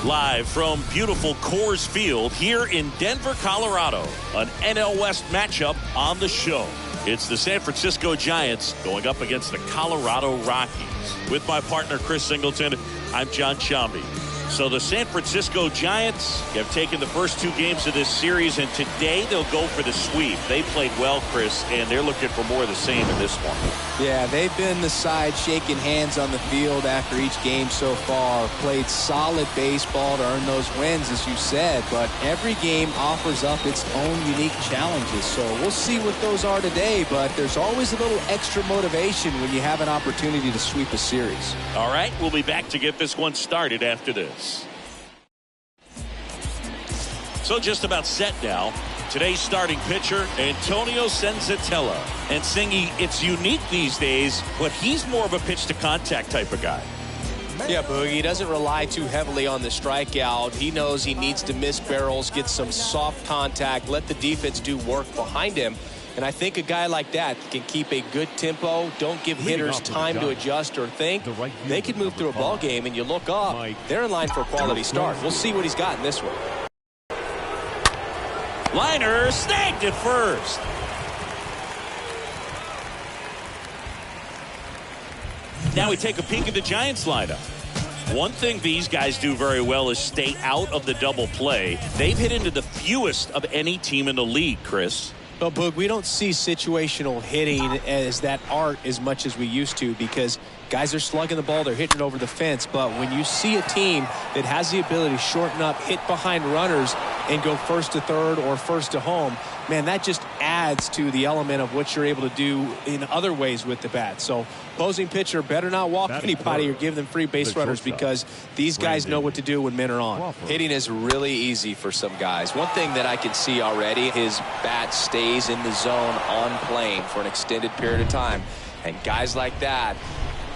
Live from beautiful Coors Field here in Denver, Colorado, an NL West matchup on the show. It's the San Francisco Giants going up against the Colorado Rockies. With my partner, Chris Singleton, I'm John Shambi. So the San Francisco Giants have taken the first two games of this series, and today they'll go for the sweep. They played well, Chris, and they're looking for more of the same in this one. Yeah, they've been the side shaking hands on the field after each game so far. Played solid baseball to earn those wins, as you said, but every game offers up its own unique challenges. So we'll see what those are today, but there's always a little extra motivation when you have an opportunity to sweep a series. All right, we'll be back to get this one started after this. So just about set now. Today's starting pitcher, Antonio Senzatella. And Singy, it's unique these days, but he's more of a pitch-to-contact type of guy. Yeah, Boogie, he doesn't rely too heavily on the strikeout. He knows he needs to miss barrels, get some soft contact, let the defense do work behind him. And I think a guy like that can keep a good tempo, don't give hitters time to adjust or think. They could move through a ball game, and you look up, they're in line for a quality start. We'll see what he's got in this one. Liner snagged at first. Now we take a peek at the Giants lineup. One thing these guys do very well is stay out of the double play. They've hit into the fewest of any team in the league, Chris. Well, Boog, we don't see situational hitting as that art as much as we used to, because guys are slugging the ball, they're hitting it over the fence. But when you see a team that has the ability to shorten up, hit behind runners, and go first to third or first to home, man, that just adds to the element of what you're able to do in other ways with the bat. So opposing pitcher better not walk anybody or give them free base runners, because these guys know what to do when men are on. Hitting is really easy for some guys. One thing that I can see already, his bat stays in the zone on plane for an extended period of time. And guys like that,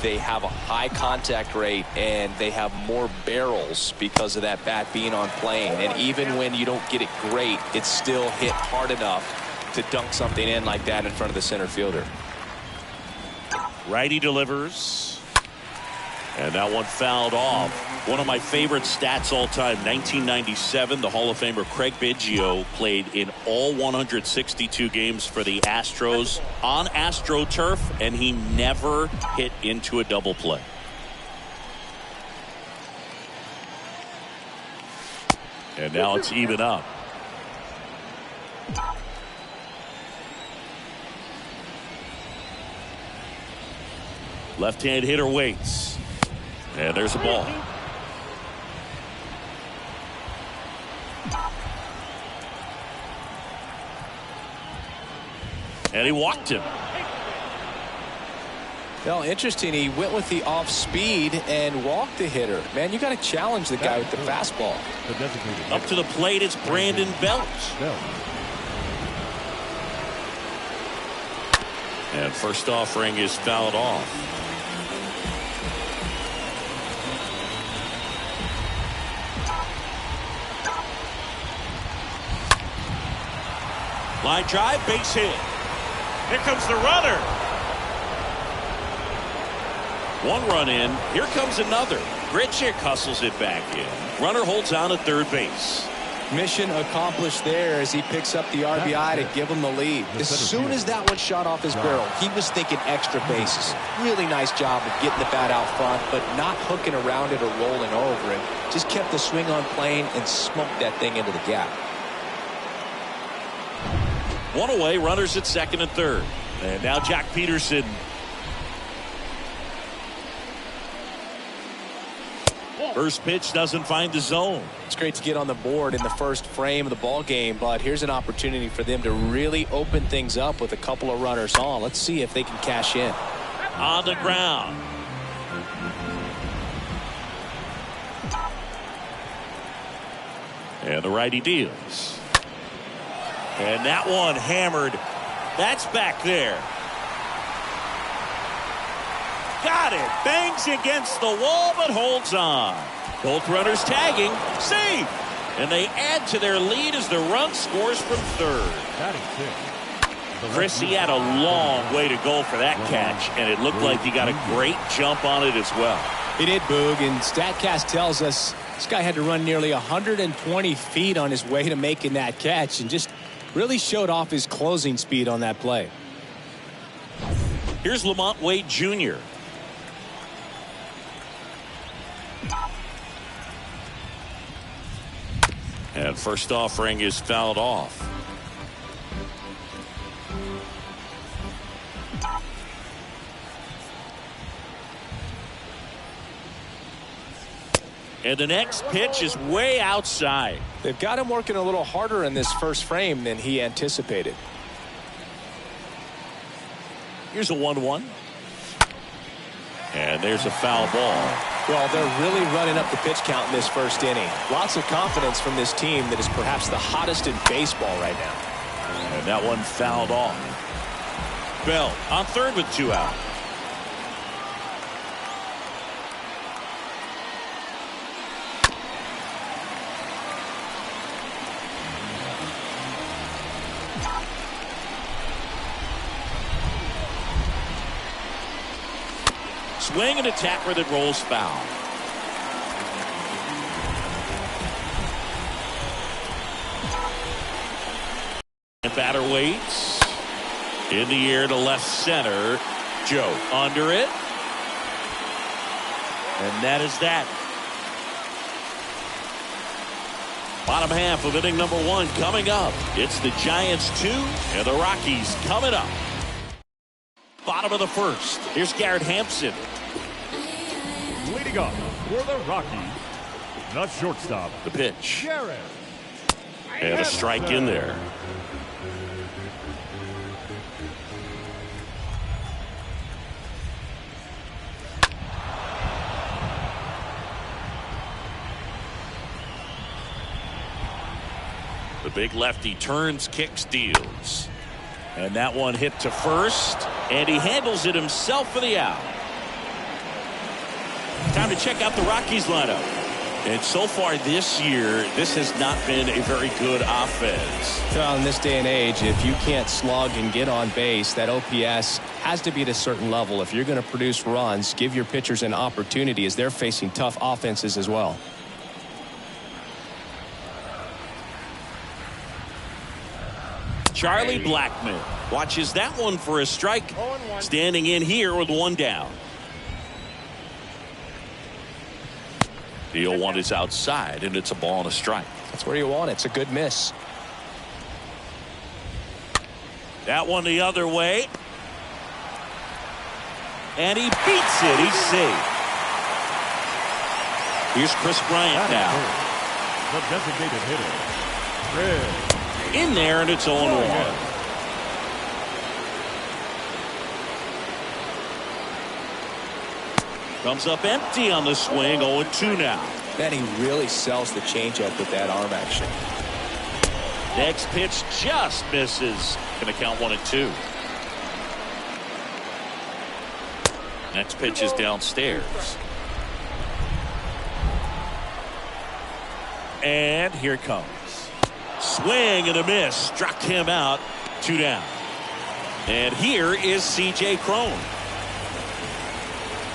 they have a high contact rate and they have more barrels because of that bat being on plane. And even when you don't get it great, it's still hit hard enough to dunk something in like that in front of the center fielder. Righty delivers. And that one fouled off. One of my favorite stats all time, 1997, the Hall of Famer Craig Biggio played in all 162 games for the Astros on AstroTurf, and he never hit into a double play. And now it's even up. Left-hand hitter waits. And there's a ball. And he walked him. Well, interesting. He went with the off speed and walked the hitter. Man, you got to challenge the guy with the fastball. Up to the plate, it's Brandon Belt. And first offering is fouled off. Line drive, base hit. Here comes the runner. One run in. Here comes another. Grichuk hustles it back in. Runner holds on at third base. Mission accomplished there as he picks up the RBI to give him the lead. As soon as that one shot off his barrel, he was thinking extra bases. Really nice job of getting the bat out front, but not hooking around it or rolling over it. Just kept the swing on plane and smoked that thing into the gap. One away, runners at second and third. And now Jack Peterson. First pitch doesn't find the zone. It's great to get on the board in the first frame of the ball game, but here's an opportunity for them to really open things up with a couple of runners on. Let's see if they can cash in. On the ground. And the righty deals. And that one hammered. That's back there. Got it. Bangs against the wall, but holds on. Both runners tagging. Safe. And they add to their lead as the run scores from third. Chris, he had a long way to go for that catch, and it looked like he got a great jump on it as well. He did, Boog, and StatCast tells us this guy had to run nearly 120 feet on his way to making that catch, and just really showed off his closing speed on that play. Here's Lamont Wade Jr. And first offering is fouled off. And the next pitch is way outside. They've got him working a little harder in this first frame than he anticipated. Here's a 1-1. And there's a foul ball. Well, they're really running up the pitch count in this first inning. Lots of confidence from this team that is perhaps the hottest in baseball right now. And that one fouled off. Bell on third with 2 out. Swing and attacker that rolls foul. And batter waits. In the air to left center. Joe under it. And that is that. Bottom half of inning number 1 coming up. It's the Giants 2 and the Rockies coming up. Bottom of the first. Here's Garrett Hampson. Leading up for the Rockies, the shortstop. The pitch. Garrett. And a strike in there. The big lefty turns, kicks, deals. And that one hit to first. And he handles it himself for the out. Time to check out the Rockies lineup. And so far this year, this has not been a very good offense. Well, in this day and age, if you can't slug and get on base, that OPS has to be at a certain level. If you're going to produce runs, give your pitchers an opportunity as they're facing tough offenses as well. Charlie Blackmon watches that one for a strike. Standing in here with 1 down. The 0-1 is outside, and it's a ball and a strike. That's where you want it. It's a good miss. That one the other way. And he beats it. He's safe. Here's Chris Bryant now. The designated hitter, Chris. In there, and it's 0-1. Comes up empty on the swing. 0-2 now. Man, he really sells the changeup with that arm action. Next pitch just misses. Going to count 1-2. Next pitch is downstairs. And here it comes. Swing and a miss. Struck him out. 2 down. And here is C.J. Cron.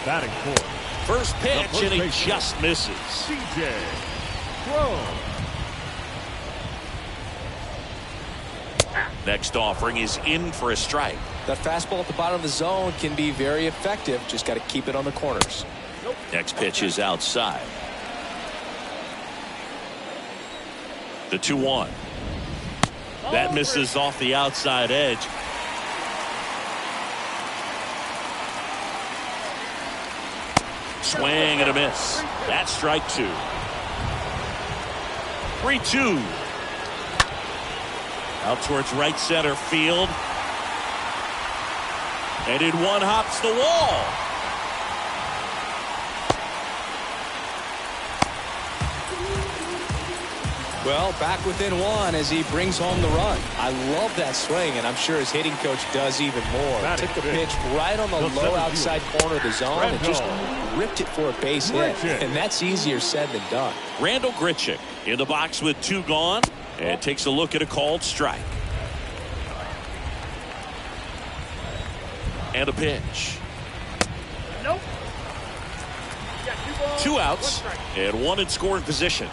Batting fourth. First pitch, and he just misses. DJ Throw. Next offering is in for a strike. That fastball at the bottom of the zone can be very effective. Just got to keep it on the corners. Next pitch is outside. The 2-1. That misses off the outside edge. Swing and a miss. That's strike 2. 3-2. Out towards right center field. And in one hops the wall. Well, back within one as he brings home the run. I love that swing, and I'm sure his hitting coach does even more. Took the pitch right on the low outside corner of the zone and just ripped it for a base hit. And that's easier said than done. Randall Grichuk in the box with 2 gone and takes a look at a called strike. And a pitch. Nope. 2 outs and 1 in scoring position.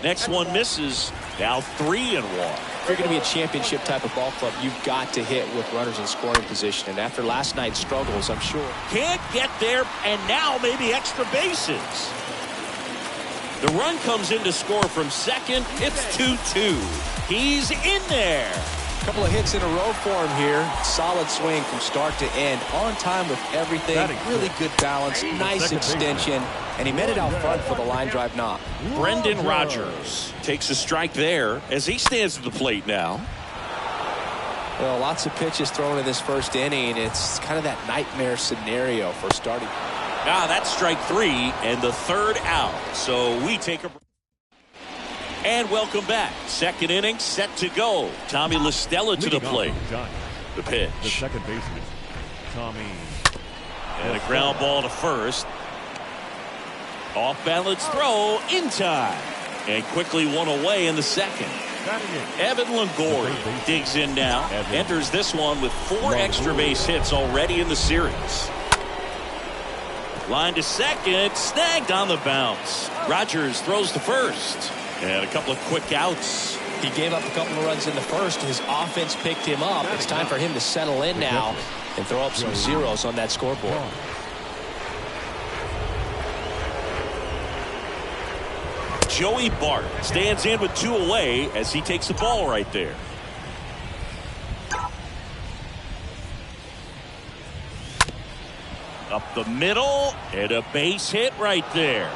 Next one misses. Now 3-1. If you're going to be a championship type of ball club, you've got to hit with runners in scoring position. And after last night's struggles, I'm sure. Can't get there, and now maybe extra bases. The run comes in to score from second. It's 2-2. He's in there. A couple of hits in a row for him here. Solid swing from start to end. On time with everything. Really good balance. Nice extension. And he met it out front for the line drive knock. Brendan Rodgers takes a strike there as he stands at the plate now. Well, lots of pitches thrown in this first inning. It's kind of that nightmare scenario for starting. That's strike 3 and the 3rd out. So we take a break. And welcome back. Second inning set to go. Tommy La Stella to the plate. The pitch. The second baseman, Tommy. And a ground ball to first. Off balance throw in time. And quickly one away in the second. Evan Longoria digs in now. Enters this one with 4 extra base hits already in the series. Line to second. Snagged on the bounce. Rodgers throws to first. And a couple of quick outs. He gave up a couple of runs in the first. His offense picked him up. It's time for him to settle in now and throw up some zeros on that scoreboard. Joey Bart stands in with 2 away as he takes the ball right there. Up the middle and a base hit right there.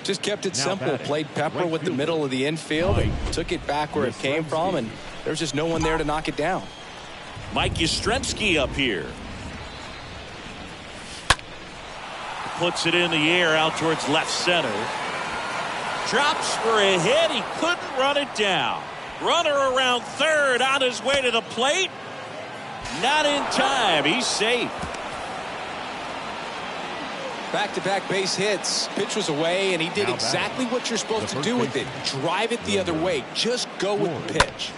Just kept it simple. Played pepper with the middle of the infield and took it back where it came from, and there's just no one there to knock it down. Mike Yastrzemski up here. Puts it in the air out towards left center. Drops for a hit. He couldn't run it down. Runner around third on his way to the plate. Not in time. He's safe. Back-to-back base hits. Pitch was away, and he did exactly what you're supposed to do with it. Drive it the other way. Just go with the pitch.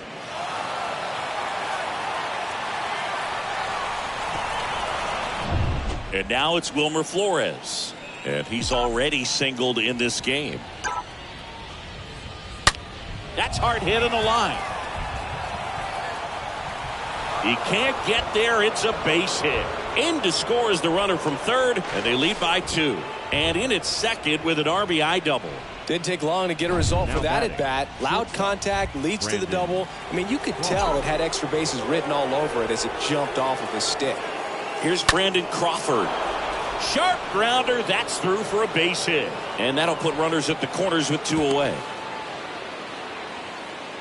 And now it's Wilmer Flores. And he's already singled in this game. That's hard hit on the line. He can't get there. It's a base hit. In to score is the runner from third, and they lead by 2. And in at second with an RBI double. Didn't take long to get a result for that at bat. Loud contact leads to the double. I mean, you could tell it had extra bases written all over it as it jumped off of his stick. Here's Brandon Crawford. Sharp grounder. That's through for a base hit. And that'll put runners at the corners with 2 away.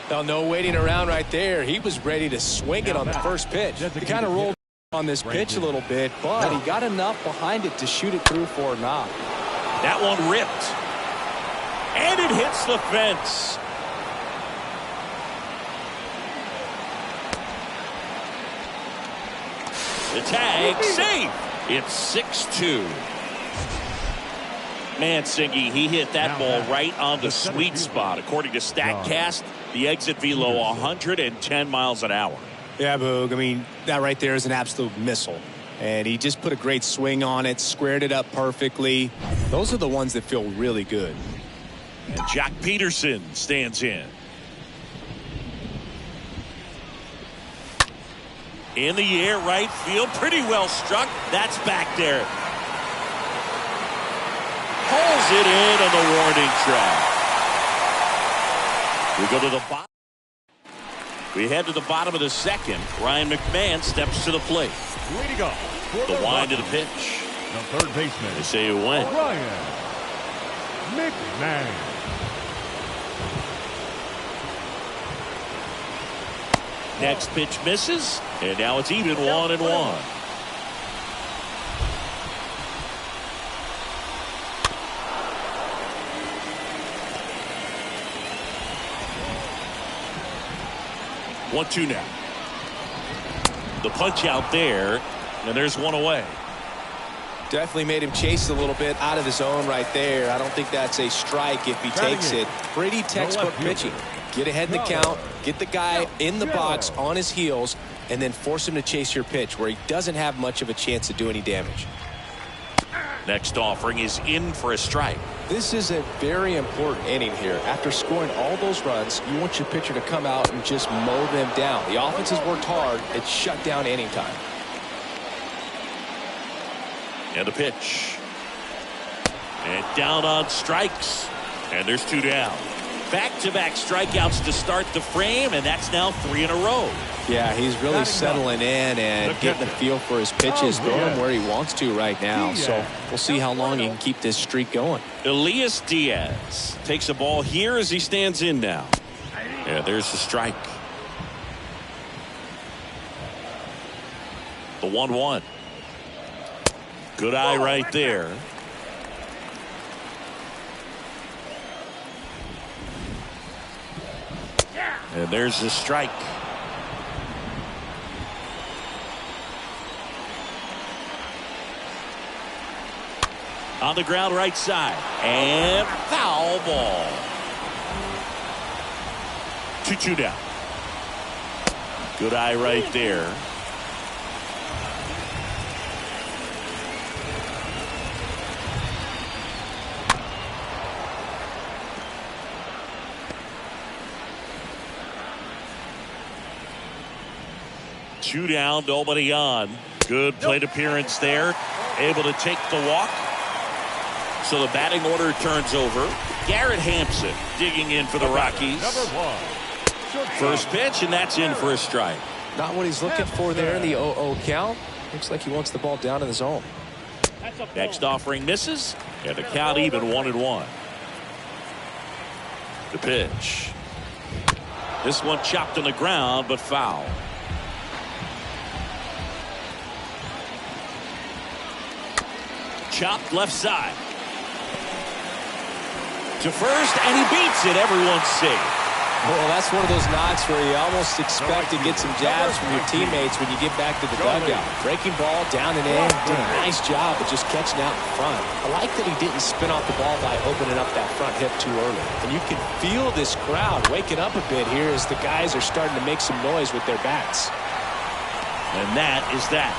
Now, no waiting around right there. He was ready to swing it on the first pitch. He kind of rolled on this pitch a little bit, but he got enough behind it to shoot it through for a knock. That one ripped. And it hits the fence. The tag safe. It's 6-2. Man, Singy, he hit that ball right on the sweet spot. According to StatCast, the exit velo 110 miles an hour. Yeah, Boog. I mean, that right there is an absolute missile. And he just put a great swing on it, squared it up perfectly. Those are the ones that feel really good. And Jock Peterson stands in. In the air, right field, pretty well struck. That's back there. Pulls it in on the warning track. We go to the bottom. We head to the bottom of the second. Ryan McMahon steps to the plate. Leading up for The wind to the Rockies, pitch. the third baseman. They say it went. Ryan McMahon. Next pitch misses, and now it's even 1-1. One, two now. The punch out there, and there's one away. Definitely made him chase a little bit out of the zone right there. I don't think that's a strike if he takes it. Pretty textbook pitching. Get ahead in the count, get the guy in the box on his heels, and then force him to chase your pitch where he doesn't have much of a chance to do any damage. Next offering is in for a strike. This is a very important inning here. After scoring all those runs, you want your pitcher to come out and just mow them down. The offense has worked hard. It's shut down inning time. And a pitch. And down on strikes. And there's two down. Back-to-back strikeouts to start the frame, and that's now 3 in a row. Yeah, he's really settling in and getting the feel for his pitches, throwing him where he wants to right now. So we'll see how long he can keep this streak going. Elias Diaz takes a ball here as he stands in now. Yeah, there's the strike. The 1-1. Good eye right there. And there's the strike. On the ground right side. And foul ball. 2-2 down. Good eye right there. Two down, nobody on. Good plate appearance there. Able to take the walk. So the batting order turns over. Garrett Hampson digging in for the Rockies. First pitch, and that's in for a strike. Not what he's looking for there in the 0-0 count. Looks like he wants the ball down in the zone. Next offering misses, and the count even 1-1. The pitch. This one chopped on the ground, but foul. Chopped left side. To first, and he beats it. Everyone's safe. Well, that's one of those knocks where you almost expect to get some jabs from your teammates when you get back to the dugout. Breaking ball down and in. Did a nice job of just catching out in front. I like that he didn't spin off the ball by opening up that front hip too early. And you can feel this crowd waking up a bit here as the guys are starting to make some noise with their bats. And that is that.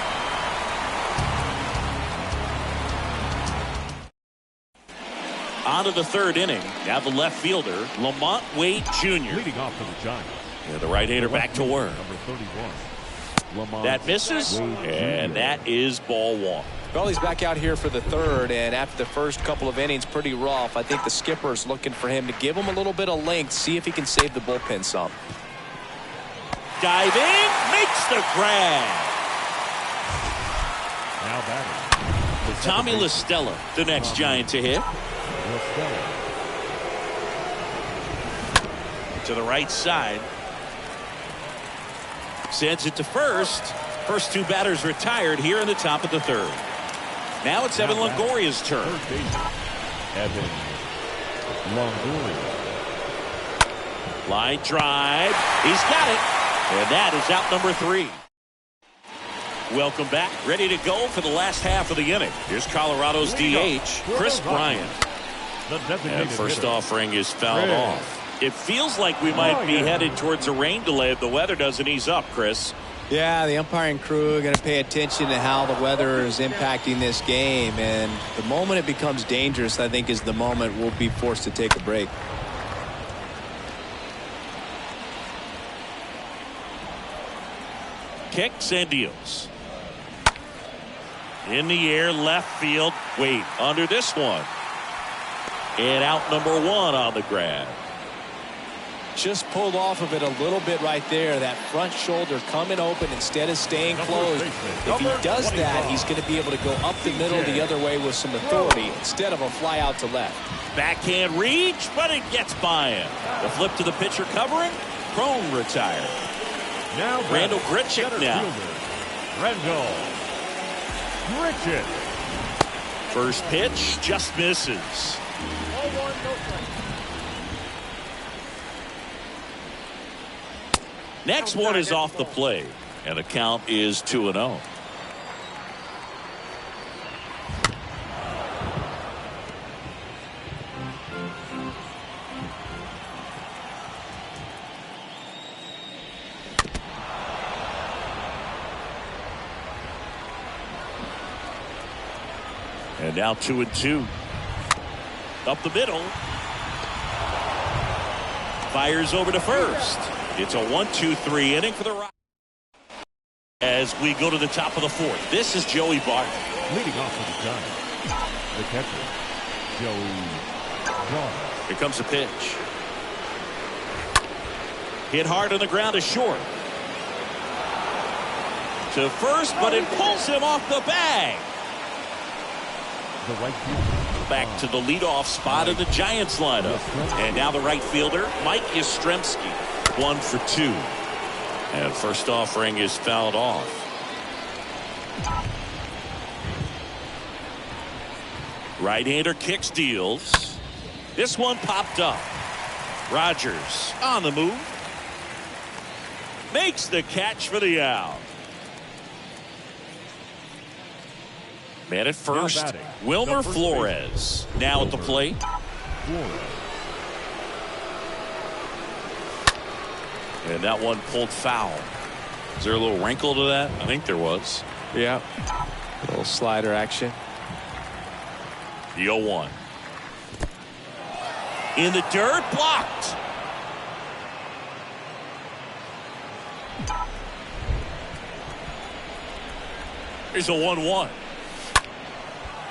On to the third inning. Now the left fielder, Lamont Wade Jr. Leading off for the Giants. Yeah, the right-hander back to work. Number 31. That misses, and that is ball one. Well, he's back out here for the third, and after the first couple of innings, pretty rough. I think the skipper's looking for him to give him a little bit of length, see if he can save the bullpen some. Diving, makes the grab. Now batting. Tommy La Stella, the next Giant to hit. To the right side. Sends it to first. First two batters retired here in the top of the third. Now it's Evan Longoria's turn. Evan Longoria. Line drive. He's got it. And that is out number 3. Welcome back. Ready to go for the last half of the inning. Here's Colorado's DH, Chris Bryant. The designated And first hitter. offering is fouled Chris. off. It feels like we might be headed towards a rain delay if the weather doesn't ease up, Chris. Yeah, the umpiring crew are going to pay attention to how the weather is impacting this game. And the moment it becomes dangerous, I think, is the moment we'll be forced to take a break. Kicks and deals. In the air, left field. Wait, under this one. And out number one on the grab. Just pulled off of it a little bit right there. That front shoulder coming open instead of staying closed. If he does that, he's going to be able to go up the middle the other way with some authority instead of a fly out to left. Backhand reach, but it gets by him. The flip to the pitcher covering. Crone retired. Now Randall Grichuk now. Randall Grichuk. First pitch just misses. Next one is off the plate, and the count is 2-0. And now 2-2. Up the middle. Fires over to first. It's a 1-2-3 inning for the Rockies. As we go to the top of the fourth, this is Joey Barton. Leading off for the Giants, the catcher, Joey Barton. Here comes the pitch. Hit hard on the ground to short. To first, but it pulls him off the bag. The right fielder. Back to the leadoff spot of the Giants lineup. And now the right fielder, Mike Yastrzemski. 1 for 2. And first offering is fouled off. Right-hander kicks, deals. This one popped up. Rogers on the move. Makes the catch for the out. Man at first, Wilmer Flores. Now at the plate. And that one pulled foul. Is there a little wrinkle to that? I think there was. Yeah. A little slider action. The 0-1. In the dirt, blocked. Here's a 1-1.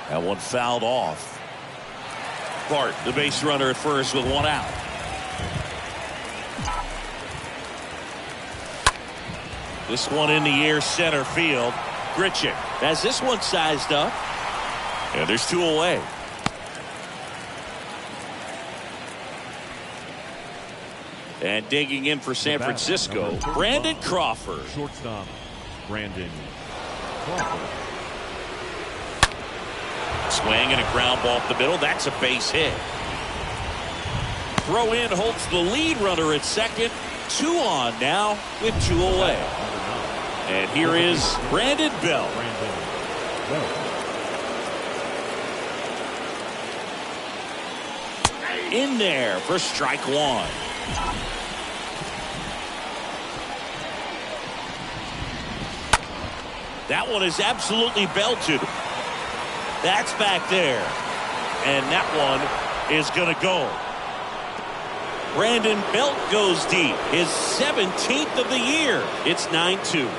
That one fouled off. Bart, the base runner at first with one out. This one in the air, center field. Grichuk has this one sized up. And there's 2 away. And digging in for San Francisco, Brandon Crawford. Shortstop, Brandon Crawford. Swing and a ground ball up the middle. That's a base hit. Throw in holds the lead runner at second. 2 on now with 2 away. And here is Brandon Bell. In there for strike 1. That one is absolutely belted. That's back there. And that one is going to go. Brandon Belt goes deep. His 17th of the year. It's 9-2.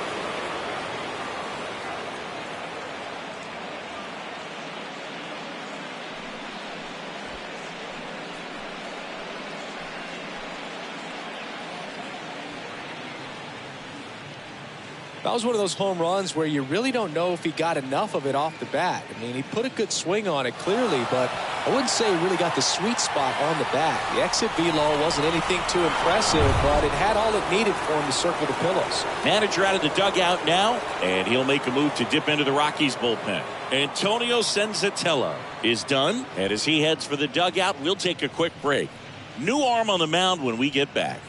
That was one of those home runs where you really don't know if he got enough of it off the bat. I mean, he put a good swing on it clearly, but I wouldn't say he really got the sweet spot on the bat. The exit velo wasn't anything too impressive, but it had all it needed for him to circle the pillows. Manager out of the dugout now, and he'll make a move to dip into the Rockies bullpen. Antonio Senzatella is done, and as he heads for the dugout, we'll take a quick break. New arm on the mound when we get back.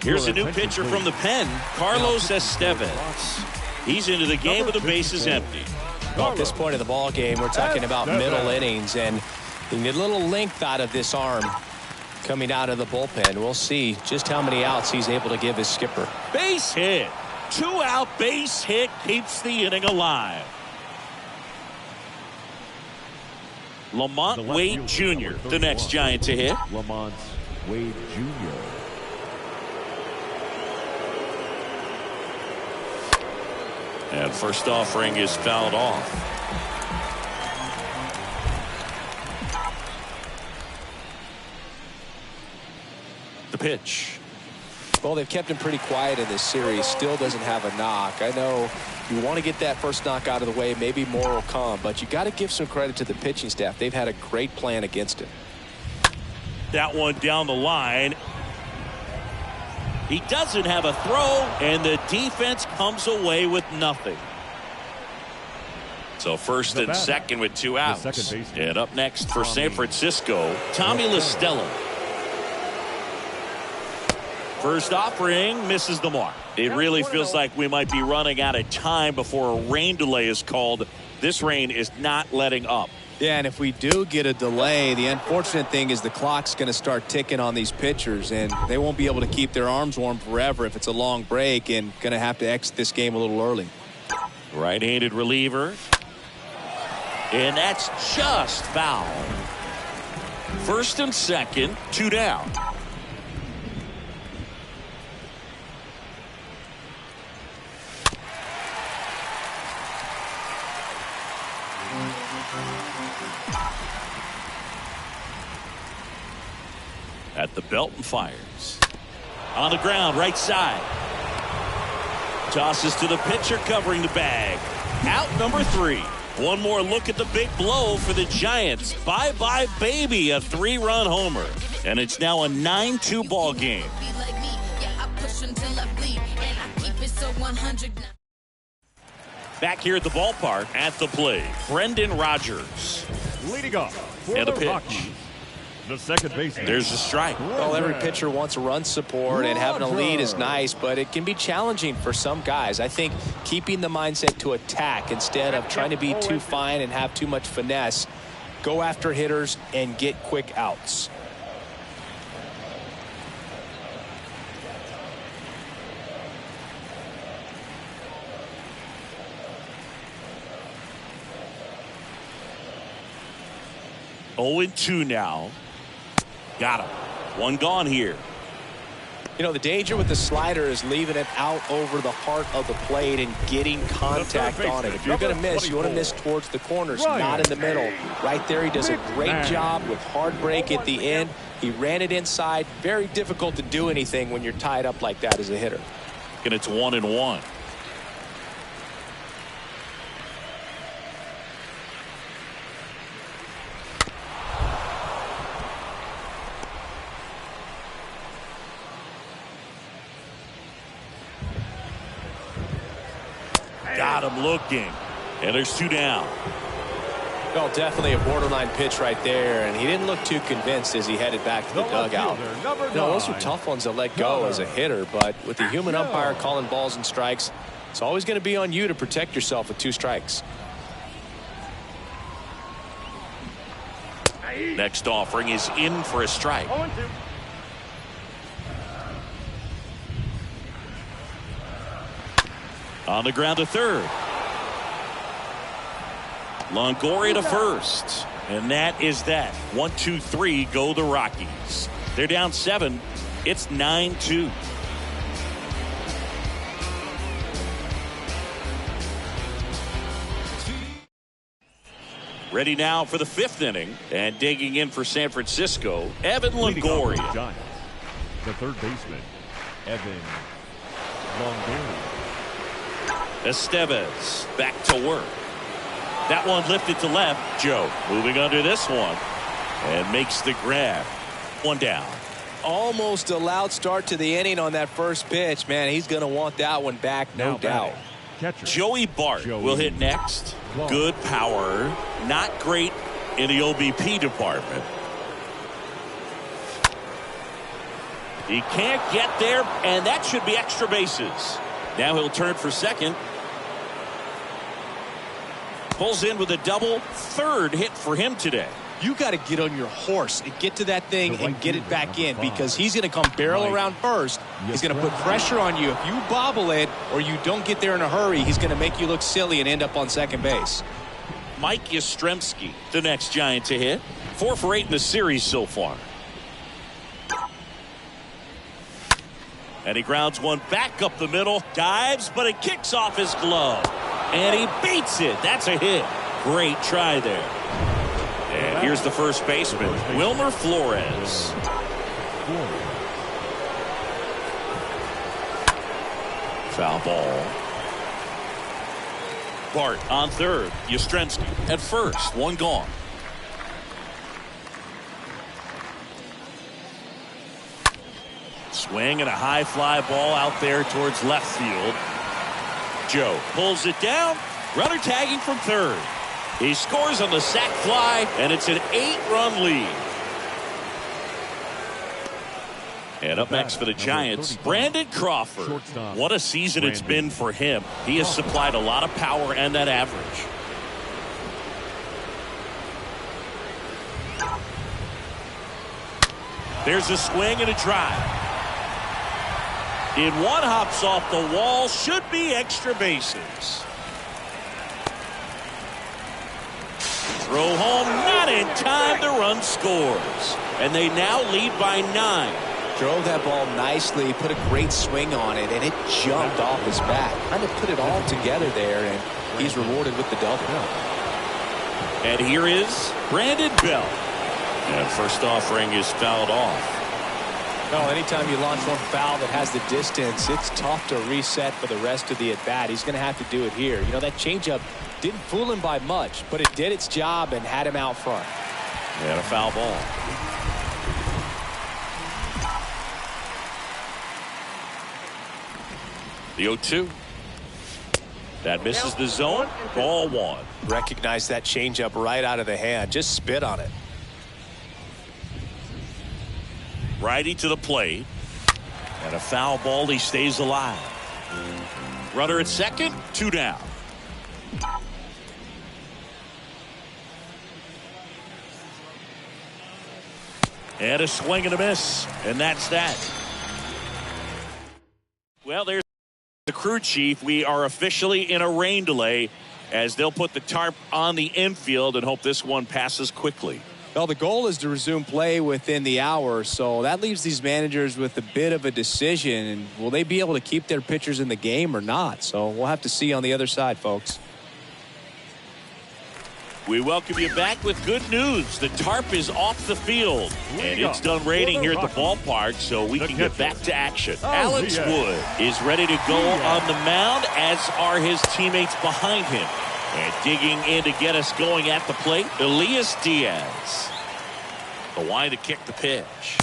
Here's a new pitcher from the pen, Carlos Estevez. He's into the game with the bases empty. Well, at this point of the ball game, we're talking about middle innings, and you need a little length out of this arm coming out of the bullpen. We'll see just how many outs he's able to give his skipper. Base hit. 2-out base hit keeps the inning alive. Lamont Wade Jr., the next Giant to hit. Lamont Wade Jr. And first offering is fouled off. The pitch. Well, they've kept him pretty quiet in this series. Still doesn't have a knock. I know you want to get that first knock out of the way. Maybe more will come, but you got to give some credit to the pitching staff. They've had a great plan against him. That one down the line. He doesn't have a throw, and the defense comes away with nothing. So first and second with 2 outs. And up next for San Francisco, Tommy La Stella. First offering misses the mark. It really feels like we might be running out of time before a rain delay is called. This rain is not letting up. Yeah, and if we do get a delay, the unfortunate thing is the clock's going to start ticking on these pitchers, and they won't be able to keep their arms warm forever if it's a long break, and going to have to exit this game a little early. Right-handed reliever. And that's just foul. First and second, 2 down. At the belt and fires. On the ground, right side. Tosses to the pitcher covering the bag. Out number 3. One more look at the big blow for the Giants. Bye-bye, baby, a 3-run homer. And it's now a 9-2 ball game. Back here at the ballpark at the plate, Brendan Rodgers. Leading off for and a the pitch. Rockies, the second baseman. There's a strike. Well, every pitcher wants a run support, and having a lead is nice, but it can be challenging for some guys. I think keeping the mindset to attack instead of trying to be too fine and have too much finesse, go after hitters and get quick outs. Oh, 0-2 now. Got him. One gone here. You know, the danger with the slider is leaving it out over the heart of the plate and getting contact on it. If you're going to miss, you want to miss towards the corners, not in the middle. Right there, he does a great job with hard break at the end. He ran it inside. Very difficult to do anything when you're tied up like that as a hitter. And it's 1-1. Got him looking. And there's 2 down. Well, definitely a borderline pitch right there, and he didn't look too convinced as he headed back to the dugout. You know, those are tough ones to let go as a hitter, but with the human umpire calling balls and strikes, it's always going to be on you to protect yourself with 2 strikes. Next offering is in for a strike. On the ground to third. Longoria to first. And that is that. 1-2-3 go the Rockies. They're down 7. It's 9-2. Ready now for the 5th inning. And digging in for San Francisco, Evan Longoria. The third baseman, Evan Longoria. Estevez back to work. That one lifted to left. Joe moving under this one and makes the grab. 1 down. Almost a loud start to the inning on that first pitch. Man, he's going to want that one back, no doubt. Catcher. Joey Bart will hit next. Good power. Not great in the OBP department. He can't get there, and that should be extra bases. Now he'll turn for second. Pulls in with a double, third hit for him today. You got to get on your horse and get to that thing and get it back in, because he's going to come barrel around first. He's going to put pressure on you. If you bobble it or you don't get there in a hurry, he's going to make you look silly and end up on second base. Mike Yastrzemski, the next Giant to hit. 4 for 8 in the series so far. And he grounds one back up the middle, dives, but it kicks off his glove. And he beats it. That's a hit. Great try there. And here's the first baseman, Wilmer Flores. Foul ball. Bart on third. Yastrzemski at first. One gone. Swing and a high fly ball out there towards left field. Joe pulls it down. Runner tagging from third. He scores on the sac fly, and it's an 8-run lead. And up next for the Giants, Brandon Crawford. What a season it's been for him. He has supplied a lot of power and that average. There's a swing and a drive. In one, hops off the wall, should be extra bases. Throw home, not in time, the run scores. And they now lead by 9. Drove that ball nicely, put a great swing on it, and it jumped off his bat. Kind of put it all together there, and he's rewarded with the double. And here is Brandon Belt. And first offering is fouled off. Well, anytime you launch one foul that has the distance, it's tough to reset for the rest of the at-bat. He's going to have to do it here. You know, that changeup didn't fool him by much, but it did its job and had him out front. And a foul ball. The 0-2. That misses the zone. Ball 1. Recognize that changeup right out of the hand. Just spit on it. Righty to the plate. And a foul ball. He stays alive. Runner at second. 2 down. And a swing and a miss. And that's that. Well, there's the crew chief. We are officially in a rain delay as they'll put the tarp on the infield and hope this one passes quickly. Well, the goal is to resume play within the hour, so that leaves these managers with a bit of a decision. And will they be able to keep their pitchers in the game or not? So we'll have to see on the other side, folks. We welcome you back with good news. The tarp is off the field, and it's done raining here at the ballpark, so we can get back to action. Alex Wood is ready to go on the mound, as are his teammates behind him. And digging in to get us going at the plate, Elias Diaz. The line to kick the pitch.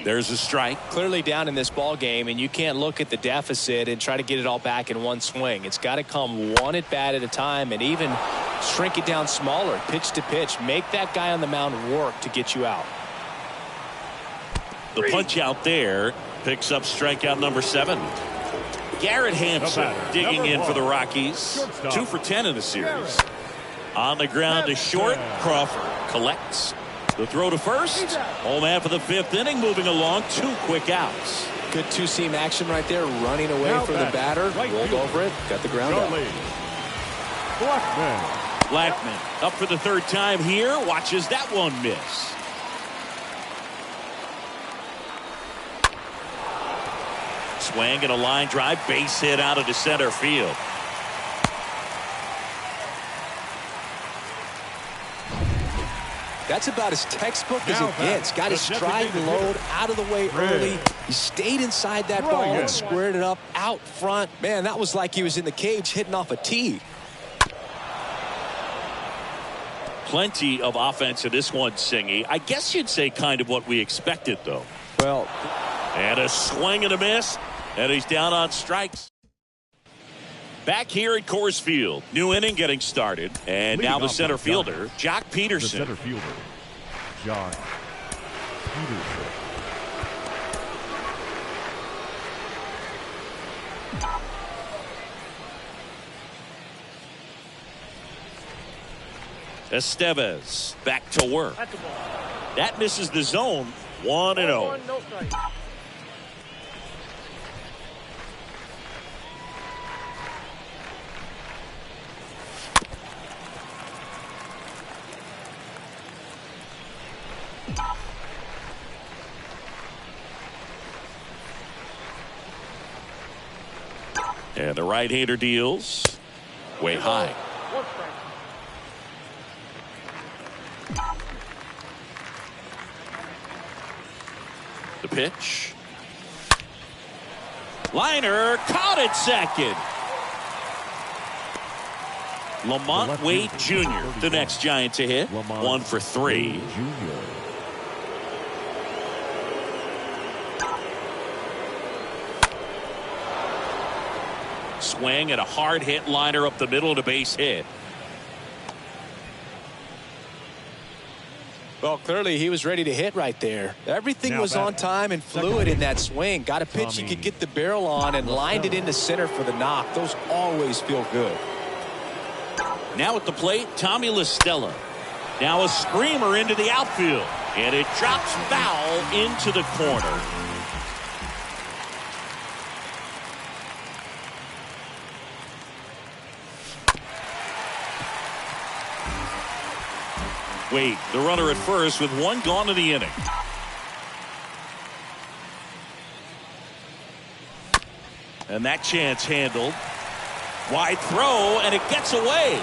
There's a strike. Clearly down in this ball game, and you can't look at the deficit and try to get it all back in one swing. It's got to come one at bat at a time, and even shrink it down smaller, pitch to pitch. Make that guy on the mound work to get you out. The punch out there picks up strikeout number 7. Garrett Hampson digging in for the Rockies. 2 for 10 in the series. On the ground to short. Crawford collects. The throw to first. Home man for the 5th inning, moving along. 2 quick outs. Good two-seam action right there, running away from the batter. Rolled over it, got the ground out. Blackman up for the 3rd time here. Watches that one miss. Swing and a line drive, base hit out of the center field. That's about as textbook as it gets. Got his stride and load out of the way early. He stayed inside that ball and squared it up out front. Man, that was like he was in the cage hitting off a tee. Plenty of offense in this one, Singy. I guess you'd say kind of what we expected, though. Well, and a swing and a miss, and he's down on strikes. Back here at Coors Field, new inning getting started, and now the center fielder, Jock Peterson. The center fielder, Jock Peterson. Estevez back to work. That misses the zone. 1-0. And the right-hander deals way high. The pitch. Liner caught it second. Lamont Wade Jr., the next Giant to hit. 1 for 3. Swing and a hard hit liner up the middle to base hit. Well, clearly he was ready to hit right there. Everything was on time and fluid in that swing. Got a pitch he could get the barrel on and lined it into center for the knock. Those always feel good. Now at the plate, Tommy LaStella. Now a screamer into the outfield. And it drops foul into the corner. Wade, the runner at first with 1 gone in the inning. And that chance handled. Wide throw, and it gets away.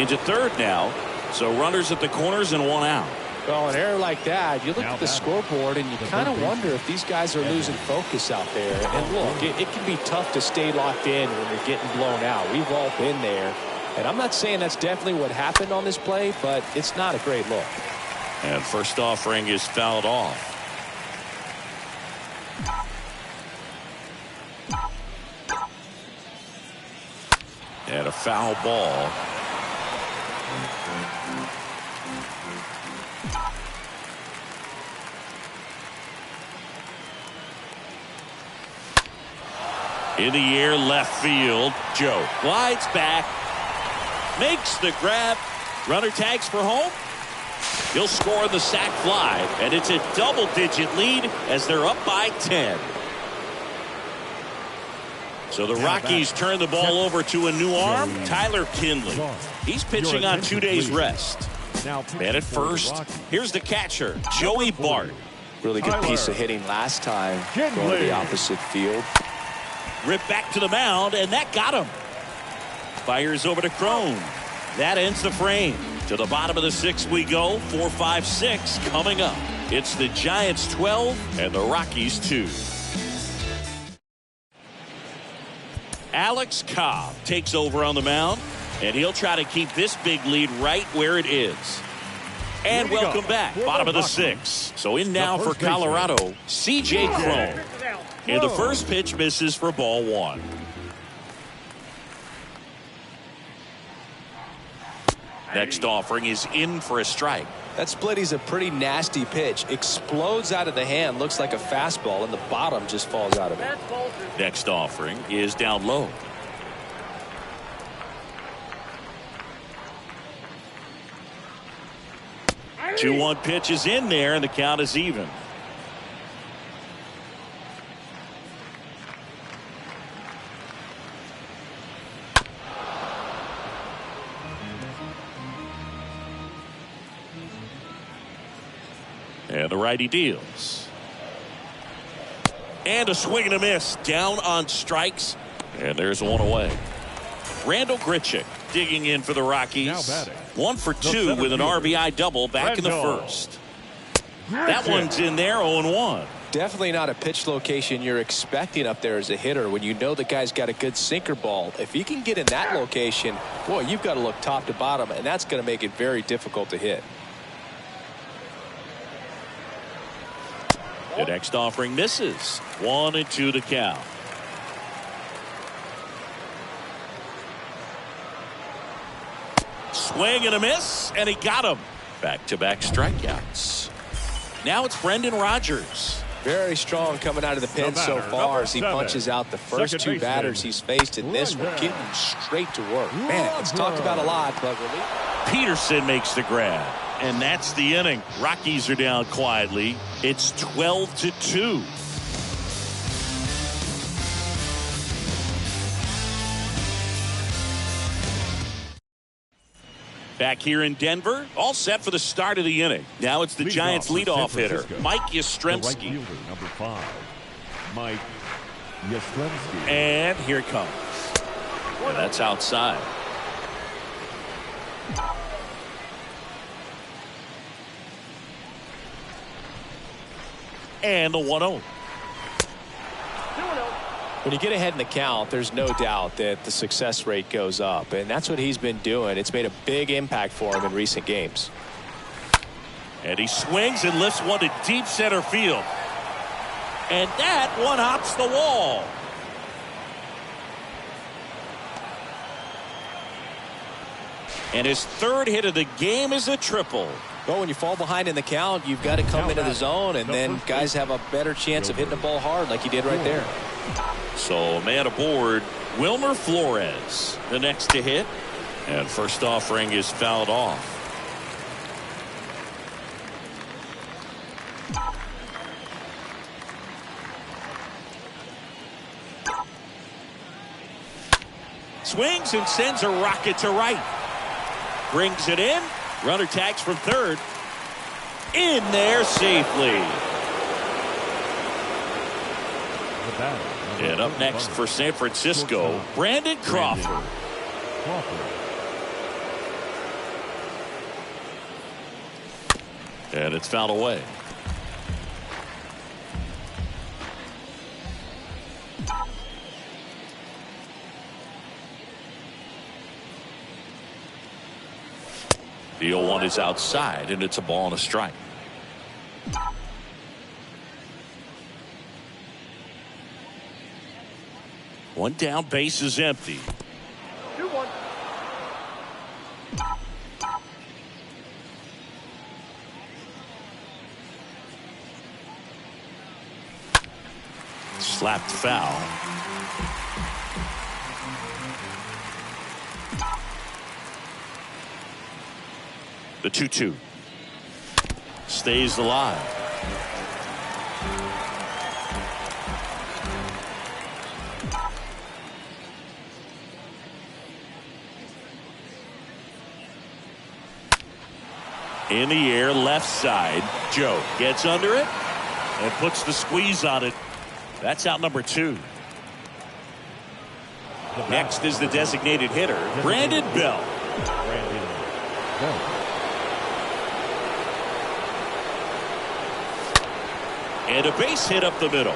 Into third now. So runners at the corners and 1 out. Well, an error like that, you look at the scoreboard and you kind of wonder if these guys are losing focus out there. And look, it can be tough to stay locked in when you're getting blown out. We've all been there. And I'm not saying that's definitely what happened on this play, but it's not a great look. And first offering is fouled off. And a foul ball. In the air, left field. Joe glides back. Makes the grab. Runner tags for home. He'll score the sac fly, and it's a double-digit lead as they're up by 10. So the Rockies turn the ball over to a new arm, Tyler Kinley. He's pitching on 2 days rest. And at first, here's the catcher, Joey Bart. Really good piece of hitting last time, going to the opposite field. Ripped back to the mound, and that got him. Fires over to Crone. That ends the frame. To the bottom of the 6th we go. 4, 5, 6 coming up. It's the Giants 12 and the Rockies 2. Alex Cobb takes over on the mound, and he'll try to keep this big lead right where it is. And welcome back. Bottom of the 6th. So in now for Colorado, C.J. Crone. And the first pitch misses for ball 1. Next offering is in for a strike. That split is a pretty nasty pitch. Explodes out of the hand. Looks like a fastball, and the bottom just falls out of it. Next offering is down low. Two 1 pitch is in there, and the count is even. And the righty deals. And a swing and a miss. Down on strikes. And there's 1 away. Randall Grichuk digging in for the Rockies. 1 for 2 with an RBI double back in the first. That one's in there, 0-1. Definitely not a pitch location you're expecting up there as a hitter when you know the guy's got a good sinker ball. If he can get in that location, boy, you've got to look top to bottom, and that's going to make it very difficult to hit. The next offering misses. 1-2 the count. Swing and a miss, and he got him. Back-to-back strikeouts. Now it's Brendan Rodgers. Very strong coming out of the pen so far as he punches out the first two batters he's faced in this one, getting straight to work. Man, it's talked about a lot, but really. Peterson makes the grab, and that's the inning. Rockies are down quietly. It's 12-2. Back here in Denver, all set for the start of the inning. Now it's the Giants leadoff hitter, Mike Yastrzemski. Number 5, Mike Yastrzemski. And here it comes. And that's outside. And the 1-0. When you get ahead in the count, there's no doubt that the success rate goes up, and that's what he's been doing. It's made a big impact for him in recent games. And he swings and lifts one to deep center field. And that one hops the wall. And his third hit of the game is a triple. Well, when you fall behind in the count, you've got to come into the zone, and then guys have a better chance of hitting the ball hard like he did right there. So, man aboard, Wilmer Flores, the next to hit. And first offering is fouled off. Swings and sends a rocket to right. Brings it in. Runner tags from third. In there safely. And up next for San Francisco, Brandon Crawford. And it's fouled away. The 0-1 is outside, and it's a ball and a strike. One down, base is empty. 2-1. Slapped foul. The 2-2 stays alive. In the air, left side. Joe gets under it and puts the squeeze on it. That's out number 2. Next is the designated hitter, Brandon Bell. And a base hit up the middle.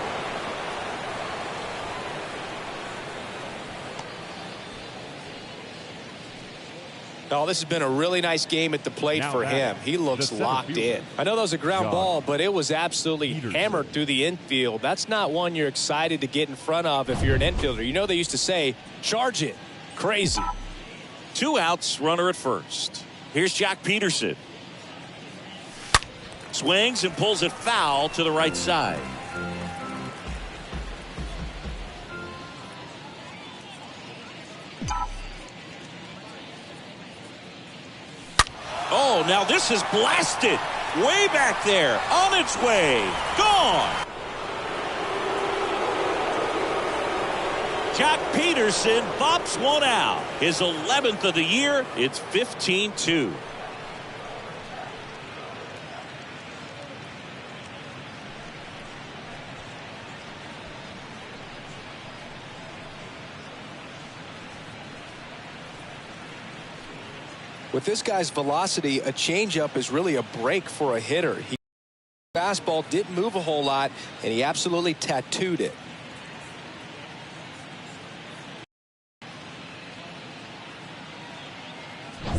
Oh, this has been a really nice game at the plate for him. He looks locked in. I know that was a ground ball, but it was absolutely hammered through the infield. That's not one you're excited to get in front of if you're an infielder. You know they used to say, charge it. Crazy. 2 outs, runner at first. Here's Jock Peterson. Swings and pulls it foul to the right side. Oh, now this is blasted. Way back there. On its way. Gone. Jock Peterson bops one out. His 11th of the year. It's 15-2. With this guy's velocity, a changeup is really a break for a hitter. Fastball didn't move a whole lot, and he absolutely tattooed it.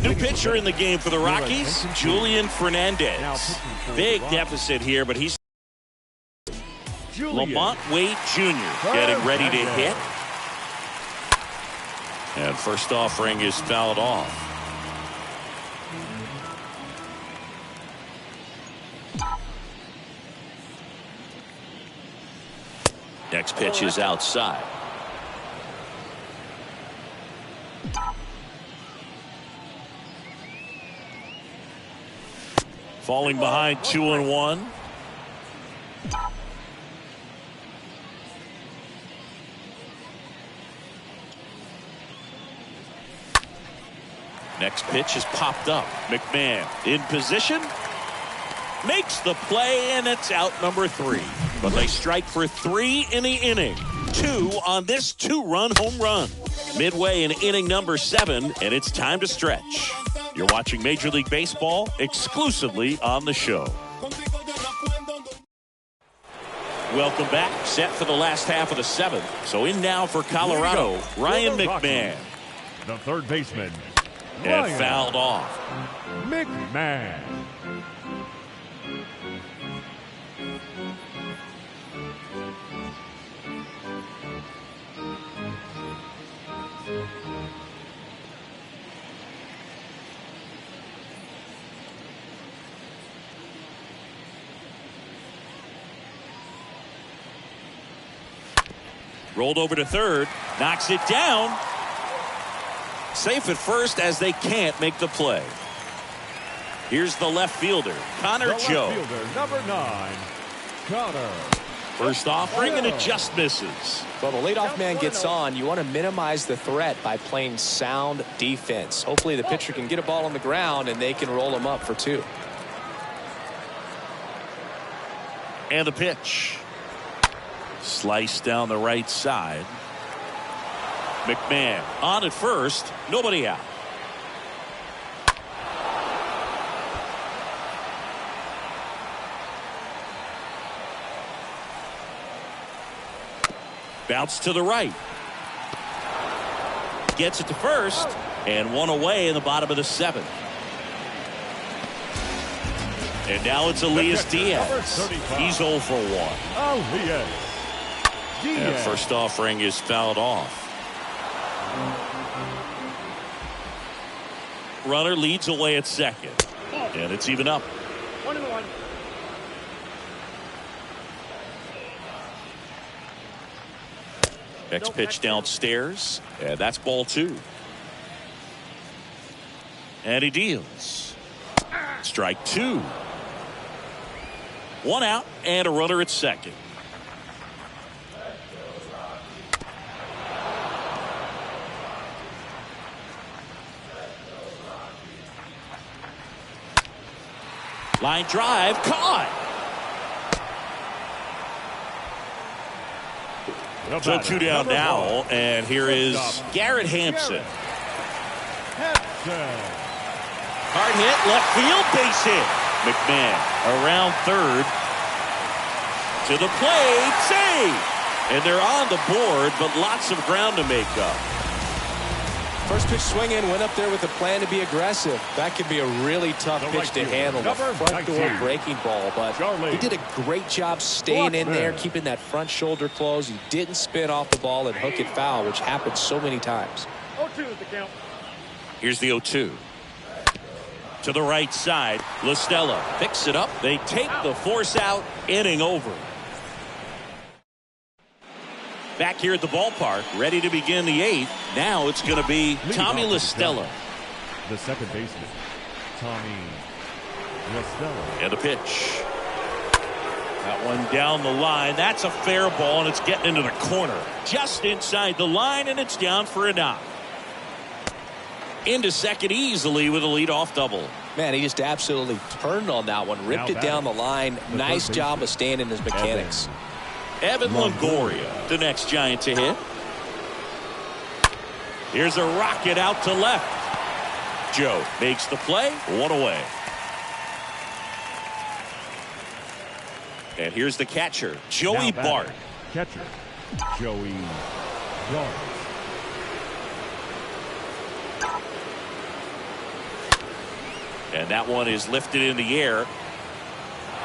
New pitcher in the game for the Rockies, Julian Fernandez. Big deficit here, but he's Lamont Wade Jr. getting ready to hit. And first offering is fouled off. Next pitch is outside. Falling behind 2-1. Next pitch is popped up. McMahon in position. Makes the play, and it's out number 3. But they strike for 3 in the inning. 2 on this 2-run home run. Midway in inning number 7, and it's time to stretch. You're watching Major League Baseball exclusively on the show. Welcome back. Set for the last half of the 7th. So in now for Colorado, Ryan McMahon. The third baseman. And fouled off. McMahon. Rolled over to third. Knocks it down. Safe at first as they can't make the play. Here's the left fielder, Connor Joe. Fielder, number 9, Connor. First offering, and it just misses. Well, the leadoff man gets on. You want to minimize the threat by playing sound defense. Hopefully the pitcher can get a ball on the ground and they can roll him up for 2. And the pitch. Sliced down the right side. McMahon on at first. Nobody out. Bounce to the right. Gets it to first. And 1 away in the bottom of the 7th. And now it's Elias Diaz. He's 0 for 1. Elias Diaz. And first offering is fouled off. Runner leads away at second. And it's even up. 1-1. Next pitch downstairs. And that's ball 2. And he deals. Strike 2. 1 out and a runner at second. Line drive caught. So 2 down now, and here is Garrett Hampson. Hard hit, left field, base hit. McMahon around third. To the plate, save. And they're on the board, but lots of ground to make up. First pitch swinging, went up there with a plan to be aggressive. That could be a really tough pitch to handle. The front door breaking ball, but he did a great job staying in there, keeping that front shoulder closed. He didn't spin off the ball and hook it foul, which happens so many times. 0-2 is the count. Here's the 0-2. To the right side, LaStella picks it up. They take the force out, inning over. Back here at the ballpark, ready to begin the 8th. Now it's going to be Tommy LaStella. The second baseman, Tommy LaStella. And a pitch. That one down the line. That's a fair ball, and it's getting into the corner. Just inside the line, and it's down for a knock. Into second easily with a leadoff double. Man, he just absolutely turned on that one. Ripped it down the line. Nice job of staying in his mechanics. Evan Longoria, the next Giant to hit. Here's a rocket out to left. Joe makes the play. 1 away. And here's the catcher, Joey Bart. Catcher, Joey Bart. And that one is lifted in the air.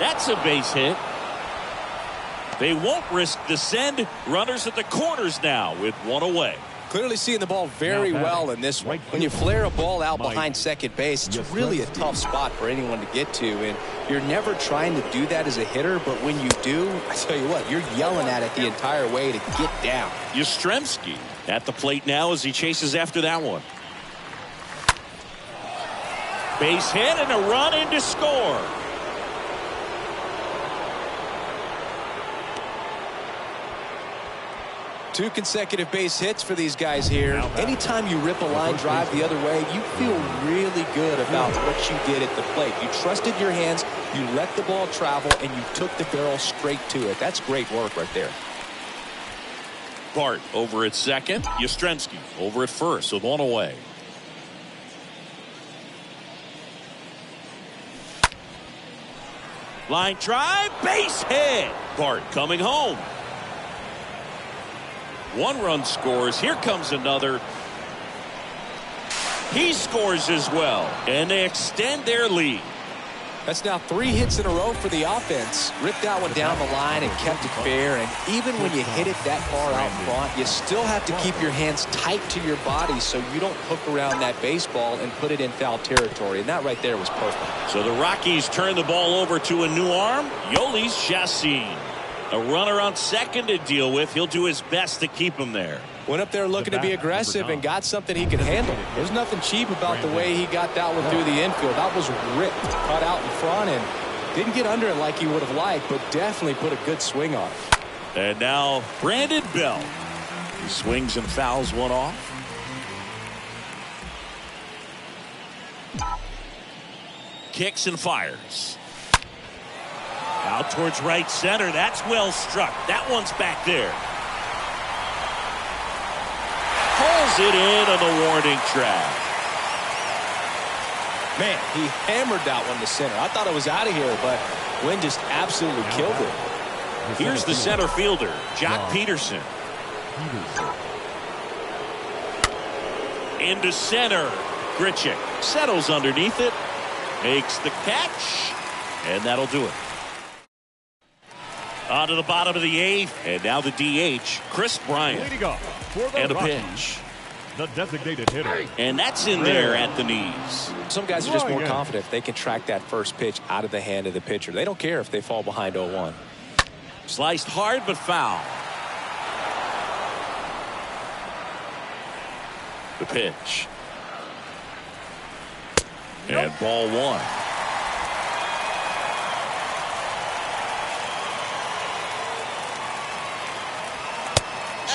That's a base hit. They won't risk the send. Runners at the corners now with 1 away. Clearly seeing the ball very well in this one. When you flare a ball out behind second base, it's really a tough spot for anyone to get to. And you're never trying to do that as a hitter, but when you do, I tell you what, you're yelling at it the entire way to get down. Yastrzemski at the plate now as he chases after that one. Base hit and a run in to score. Two consecutive base hits for these guys here. Anytime you rip a line drive the other way, you feel really good about what you did at the plate. You trusted your hands, you let the ball travel, and you took the barrel straight to it. That's great work right there. Bart over at second. Yastrzemski over at first with one away. Line drive, base hit. Bart coming home. One run scores. Here comes another. He scores as well, and they extend their lead. That's now 3 hits in a row for the offense. Ripped that one down the line and kept it fair. And even when you hit it that far out front, you still have to keep your hands tight to your body so you don't hook around that baseball and put it in foul territory. And that right there was perfect. So the Rockies turn the ball over to a new arm, Yolis Chassin. A runner on second to deal with. He'll do his best to keep him there. Went up there looking to be aggressive and got something he could handle. There's nothing cheap about the way he got that one through the infield. That was ripped, cut out in front, and didn't get under it like he would have liked, but definitely put a good swing on it. And now Brandon Belt. He swings and fouls one off. Kicks and fires. Out towards right center. That's well struck. That one's back there. Pulls it in on the warning track. Man, he hammered that one to center. I thought it was out of here, but Wynn just absolutely killed it. Here's the center fielder, Jock Peterson. Into center. Grichuk settles underneath it. Makes the catch. And that'll do it. On to the bottom of the 8th, and now the DH, Chris Bryant. Leading off for the and a Rockies, pitch. the designated hitter. And that's in there at the knees. Some guys are just more confident if they can track that first pitch out of the hand of the pitcher. They don't care if they fall behind 0-1. Sliced hard but foul. The pitch. And ball 1.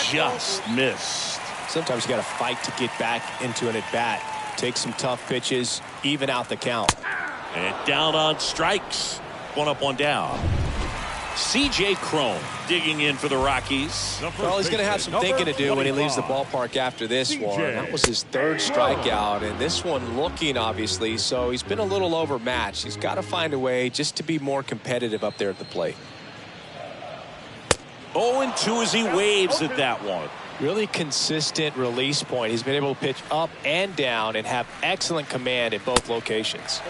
Just missed. Sometimes you got to fight to get back into an at-bat. Take some tough pitches, even out the count. And down on strikes. One up, one down. C.J. Cron digging in for the Rockies. Well, he's going to have some thinking to do when he leaves the ballpark after this one. That was his 3rd strikeout, and this one looking, obviously, so he's been a little overmatched. He's got to find a way just to be more competitive up there at the plate. 0-2 as he waves at that one. Really consistent release point. He's been able to pitch up and down and have excellent command at both locations.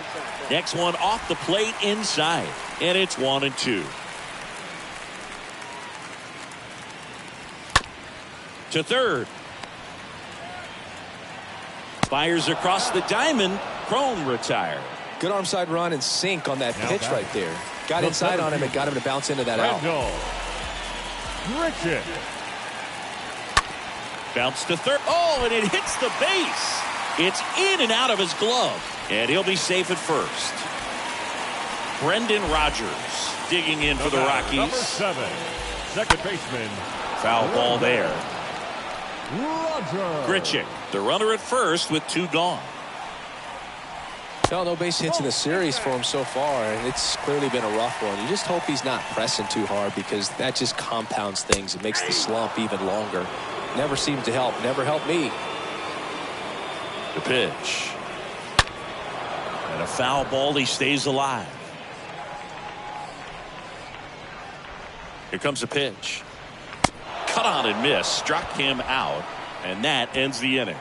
Next one off the plate inside, and it's 1-2. To third. Fires across the diamond. Cron retired. Good arm side run and sink on that pitch right there. Got inside on him and got him to bounce into that out. Grichuk. Bounce to third. Oh, and it hits the base. It's in and out of his glove. And he'll be safe at first. Brendan Rodgers digging in for the Rockies. Number 7, second baseman. Foul ball there. Rodgers. Grichuk, the runner at first with 2 gone. No base hits in the series for him so far, and it's clearly been a rough one. You just hope he's not pressing too hard because that just compounds things. It makes the slump even longer. Never seems to help. Never helped me. The pitch. And a foul ball. He stays alive. Here comes the pitch. Cut on and miss. Struck him out. And that ends the inning.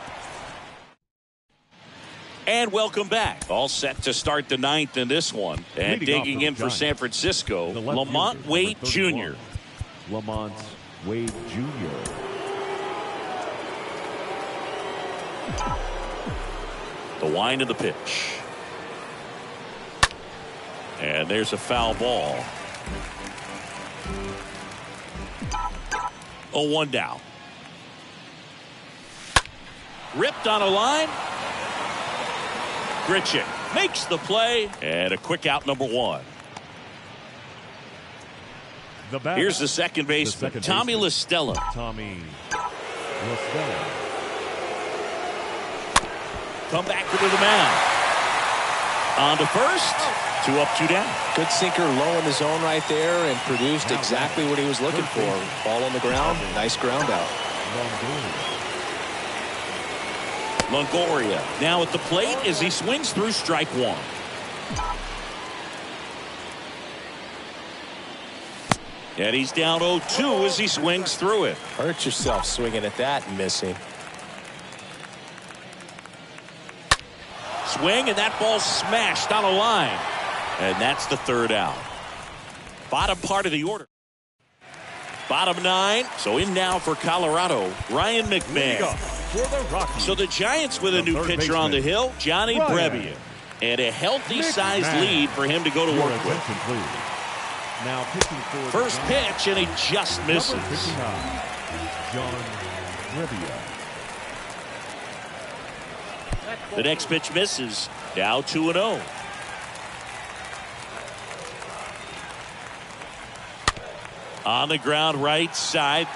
And welcome back. All set to start the 9th in this one. And digging in for San Francisco, Lamont Wade Jr. Lamont Wade Jr. The wind of the pitch. And there's a foul ball. 0-1 down. Ripped on a line. Grichuk makes the play. And a quick out, number 1. Here's the second baseman, Tommy LaStella. Tommy LaStella. Come back to the mound. On to first. 2 up, 2 down. Good sinker low in the zone right there and produced exactly what he was looking for. Ball on the ground. Nice ground out. Longoria now at the plate as he swings through strike 1. And he's down 0-2 as he swings through it. Hurt yourself swinging at that and missing. Swing, and that ball smashed on a line. And that's the 3rd out. Bottom part of the order. Bottom 9. So in now for Colorado, Ryan McMahon. For the Rockies. So the Giants with a new pitcher on the hill, Johnny Brebbia. And a healthy sized lead for him to go to work with. Now pitching for First pitch, and he just misses. John Brebbia. The next pitch misses. Now 2-0. On the ground, right side.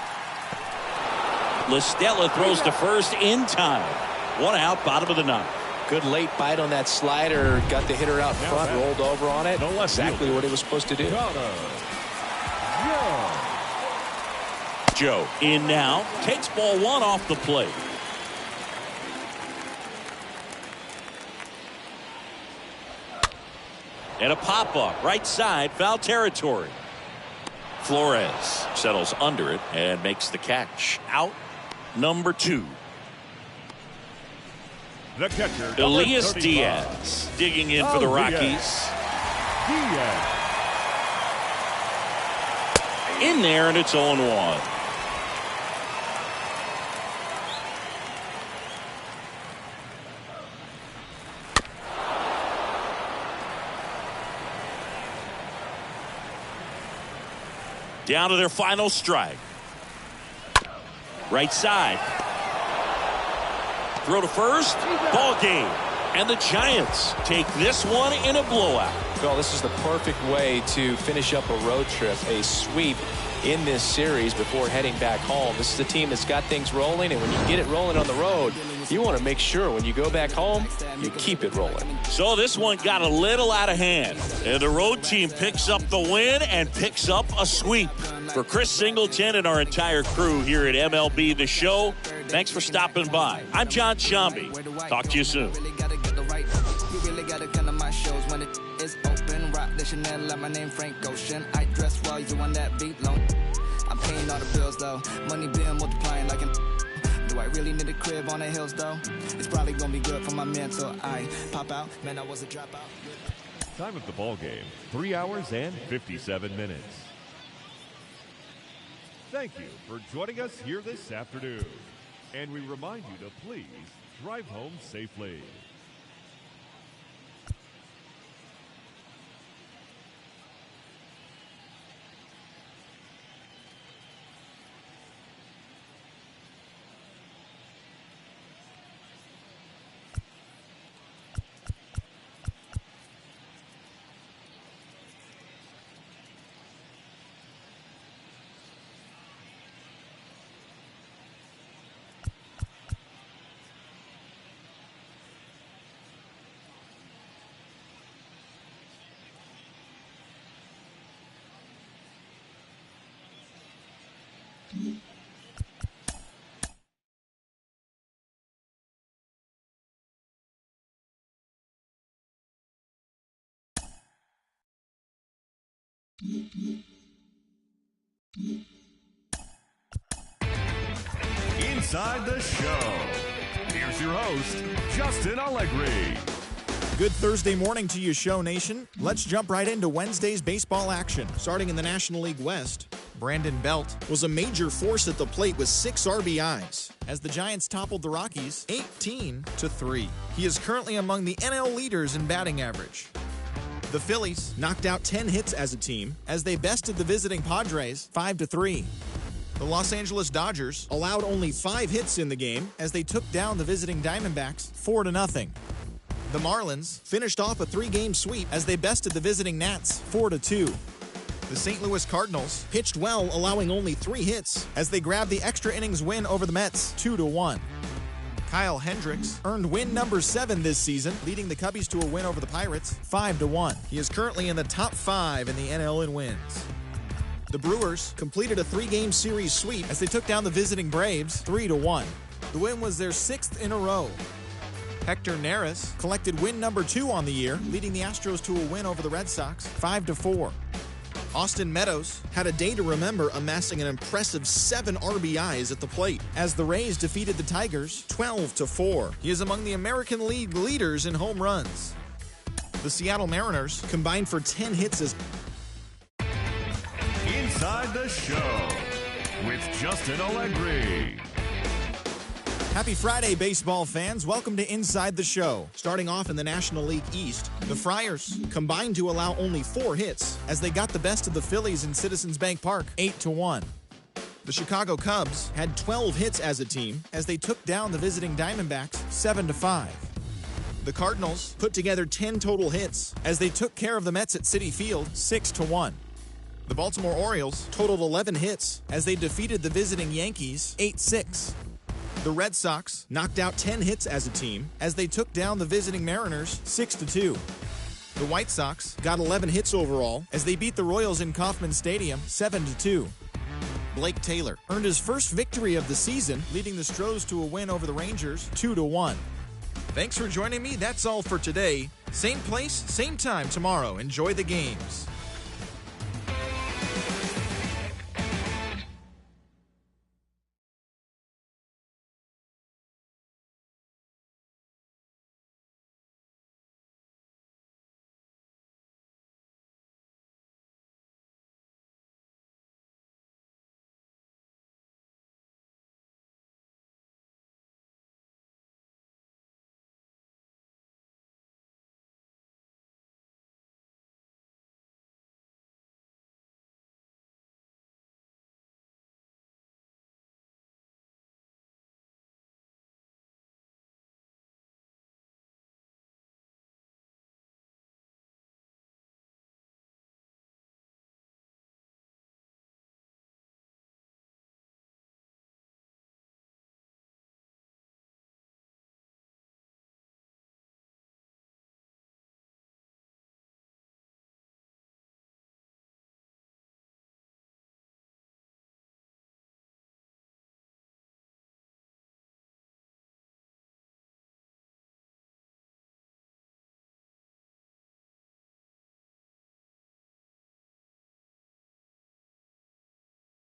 LaStella throws to first in time. 1 out, bottom of the 9th. Good late bite on that slider. Got the hitter out front, rolled over on it. Exactly what he was supposed to do. Joe in now. Takes ball 1 off the plate. And a pop-up, right side, foul territory. Flores settles under it and makes the catch. Out, number 2. The catcher, Elias Diaz digging in for the Rockies. Diaz. In there, and it's 0-1. Down to their final strike. Right side. Throw to first. Ball game. And the Giants take this one in a blowout. Well, this is the perfect way to finish up a road trip. A sweep in this series before heading back home. This is a team that's got things rolling, and when you get it rolling on the road, you want to make sure when you go back home, you keep it rolling. So this one got a little out of hand, and the road team picks up the win and picks up a sweep. For Chris Singleton and our entire crew here at MLB The Show, thanks for stopping by. I'm John Shambi. Talk to you soon. Chanel, my name Frank Ocean. I dress well, you on that beat long. I'm paying all the bills though. Money being multiplying like an. Do I really need a crib on the hills though? It's probably gonna be good for my mental. I pop out, man, I was a dropout. Time of the ball game, 3 hours and 57 minutes. Thank you for joining us here this afternoon. And we remind you to please drive home safely. Inside the show, here's your host, Justin Allegri. Good Thursday morning to you, Show Nation. Let's jump right into Wednesday's baseball action. Starting in the National League West, Brandon Belt was a major force at the plate with 6 RBIs as the Giants toppled the Rockies 18-3. He is currently among the NL leaders in batting average. The Phillies knocked out 10 hits as a team as they bested the visiting Padres 5-3. The Los Angeles Dodgers allowed only 5 hits in the game as they took down the visiting Diamondbacks 4-0. The Marlins finished off a 3-game sweep as they bested the visiting Nats 4-2. The St. Louis Cardinals pitched well, allowing only 3 hits as they grabbed the extra innings win over the Mets 2-1. Kyle Hendricks earned win number 7 this season, leading the Cubbies to a win over the Pirates 5-1. He is currently in the top 5 in the NL in wins. The Brewers completed a 3-game series sweep as they took down the visiting Braves 3-1. The win was their 6th in a row. Hector Neris collected win number 2 on the year, leading the Astros to a win over the Red Sox 5-4. Austin Meadows had a day to remember, amassing an impressive 7 RBIs at the plate as the Rays defeated the Tigers 12-4. He is among the American League leaders in home runs. The Seattle Mariners combined for 10 hits as Inside the Show with Justin Allegri. Happy Friday, baseball fans. Welcome to Inside the Show. Starting off in the National League East, the Friars combined to allow only 4 hits as they got the best of the Phillies in Citizens Bank Park 8-1. The Chicago Cubs had 12 hits as a team as they took down the visiting Diamondbacks 7-5. The Cardinals put together 10 total hits as they took care of the Mets at Citi Field 6-1. The Baltimore Orioles totaled 11 hits as they defeated the visiting Yankees 8-6. The Red Sox knocked out 10 hits as a team as they took down the visiting Mariners 6-2. The White Sox got 11 hits overall as they beat the Royals in Kauffman Stadium 7-2. Blake Taylor earned his first victory of the season, leading the Stros to a win over the Rangers 2-1. Thanks for joining me. That's all for today. Same place, same time tomorrow. Enjoy the games.